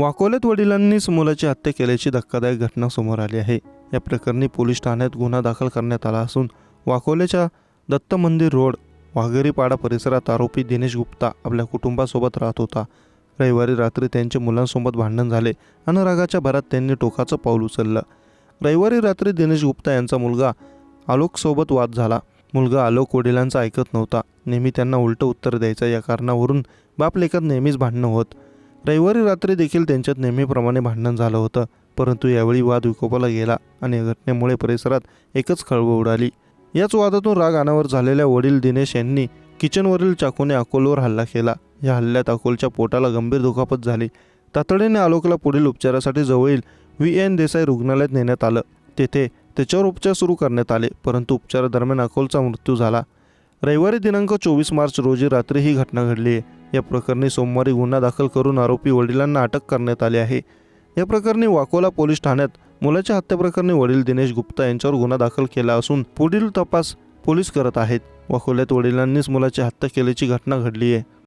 वाकोल्यात वडिलांनीच मुलाची हत्या केल्याची धक्कादायक घटना समोर आली आहे। या प्रकरणी पोलीस ठाण्यात गुन्हा दाखल करण्यात आला असून वाकोल्याच्या दत्त मंदिर रोड वाघेरीपाडा परिसरात आरोपी दिनेश गुप्ता आपल्या कुटुंबासोबत राहत होता। रविवारी रात्री त्यांच्या मुलांसोबत भांडण झाले आणि रागाच्या भरात त्यांनी टोकाचं पाऊल उचललं। रविवारी रात्री दिनेश गुप्ता यांचा मुलगा आलोकसोबत वाद झाला। मुलगा आलोक वडिलांचं ऐकत नव्हता, नेहमी त्यांना उलटं उत्तर द्यायचं। या कारणावरून बाप लेकात नेहमीच भांडणं होत। रविवारी रात्री देखील त्यांच्यात नेहमीप्रमाणे भांडण झालं होतं, परंतु यावेळी वाद विकोपाला गेला आणि या घटनेमुळे परिसरात एकच खळबळ उडाली। याच वादातून राग अनावर झालेल्या वडील दिनेश यांनी किचनवरील चाकूने अकोलवर हल्ला केला। या हल्ल्यात अकोलच्या पोटाला गंभीर दुखापत झाली। तातडीने आलोकला पुढील उपचारासाठी जवळील VN देसाई रुग्णालयात नेण्यात आलं। तेथे त्याच्यावर उपचार सुरू करण्यात आले, परंतु उपचारादरम्यान अकोलचा मृत्यू झाला। रविवारी दिनांक 24 मार्च रोजी रात्री ही घटना घडली आहे। या प्रकरणी सोमवारी गुन्हा दाखल करून आरोपी वडिलांना अटक करण्यात आली आहे। या प्रकरणी वाकोला पोलीस ठाण्यात मुलाच्या हत्येप्रकरणी वडील दिनेश गुप्ता यांच्यावर गुन्हा दाखल केला असून पुढील तपास पोलीस करत आहेत। वाकोल्यात वडिलांनीच मुलाची हत्या केल्याची घटना घडली आहे।